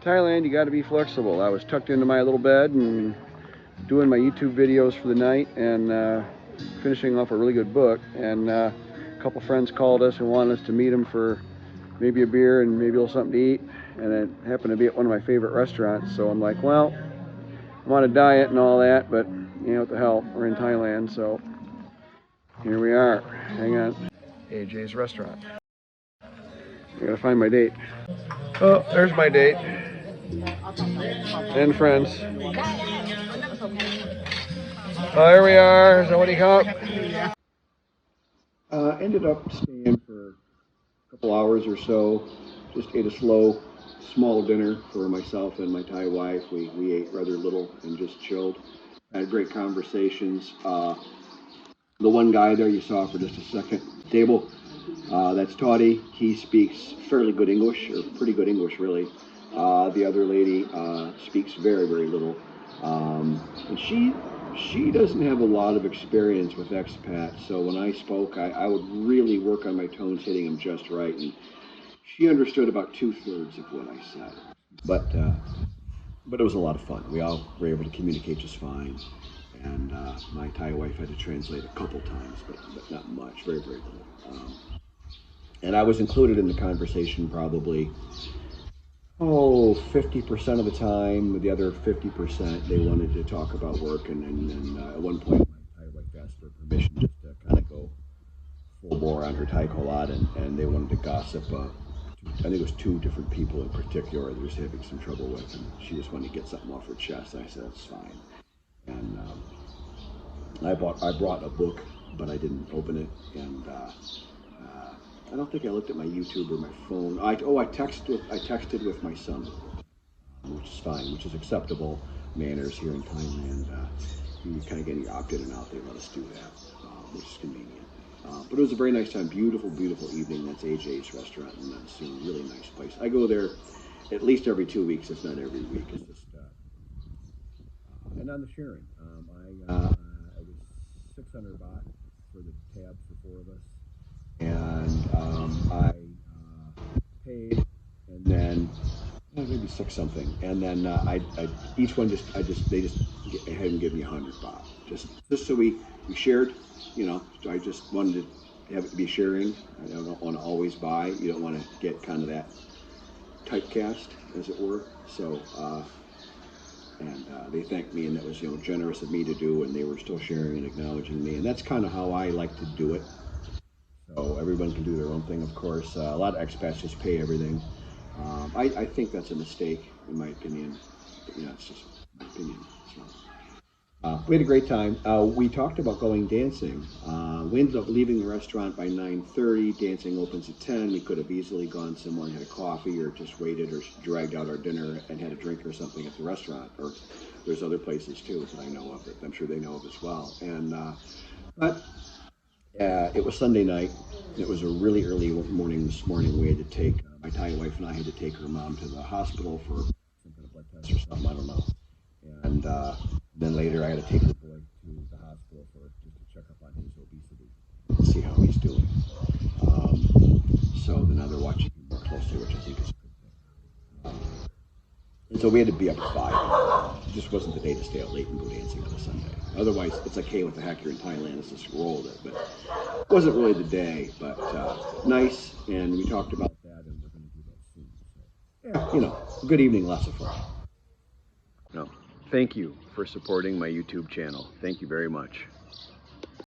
In Thailand, you got to be flexible. I was tucked into my little bed and doing my YouTube videos for the night and finishing off a really good book. And a couple friends called us and wanted us to meet them for maybe a beer and maybe a little something to eat. And it happened to be at one of my favorite restaurants. So I'm like, well, I'm on a diet and all that, but you know what the hell, we're in Thailand, so here we are. Hang on. AJ's restaurant. I gotta find my date. Oh, there's my date. And friends. Oh, here we are. Somebody come up. Ended up staying for a couple hours or so. Just ate a small dinner for myself and my Thai wife. We ate rather little and just chilled. Had great conversations. The one guy there you saw for just a second table, that's Toddy. He speaks fairly good English, or pretty good English really. The other lady speaks very, very little. And she doesn't have a lot of experience with expats, so when I spoke, I would really work on my tones, hitting them just right. And she understood about 2/3 of what I said. But it was a lot of fun. We all were able to communicate just fine. And my Thai wife had to translate a couple times, but not much, very, very little. And I was included in the conversation probably, 50% of the time. With the other 50%, they wanted to talk about work. And at one point, my Thai wife asked for permission just to kind of go full bore on her Thai Korat, and they wanted to gossip. I think it was 2 different people in particular that was having some trouble with, and she just wanted to get something off her chest. And I said, that's fine. And I brought a book, but I didn't open it, and I don't think I looked at my YouTube or my phone. I texted with my son, which is fine, which is acceptable manners here in Thailand. You kind of get opted and out, they let us do that, which is convenient. But it was a very nice time, beautiful, beautiful evening. That's AJ's restaurant in NonSung, really nice place. I go there at least every 2 weeks, if not every week. It's just and on the sharing, it was 600 baht for the tab for 4 of us, and I paid, and then maybe 6 something, and then each one they just had and give me 100 baht, just so we shared, you know. So I just wanted to have it be sharing. I don't want to always buy. You don't want to get kind of that typecast, as it were. So. And they thanked me, and that was, generous of me to do, and they were still sharing and acknowledging me, and that's kind of how I like to do it. So everyone can do their own thing, of course. A lot of expats just pay everything. I think that's a mistake, in my opinion. But, it's just my opinion. So, we had a great time. We talked about going dancing. We ended up leaving the restaurant by 9:30. Dancing opens at 10. We could have easily gone somewhere and had a coffee, or just waited, or dragged out our dinner and had a drink or something at the restaurant. Or there's other places too that I know of that I'm sure they know of as well. And but it was Sunday night. It was a really early morning this morning. We had to take my Thai wife and I had to take her mom to the hospital for some kind of blood test or something. I don't know. And then later I had to take the boy to the hospital just to check up on his obesity and see how he's doing. So now they're watching him more closely, which I think is a good thing. And so we had to be up at 5. It just wasn't the day to stay out late and go dancing on a Sunday. Otherwise, it's like, hey, what the heck, you're in Thailand, let's just roll with it. But it wasn't really the day, but nice, and we talked about that, and we're going to do that soon. So, yeah, good evening, lots of fun. No. Thank you for supporting my YouTube channel. Thank you very much.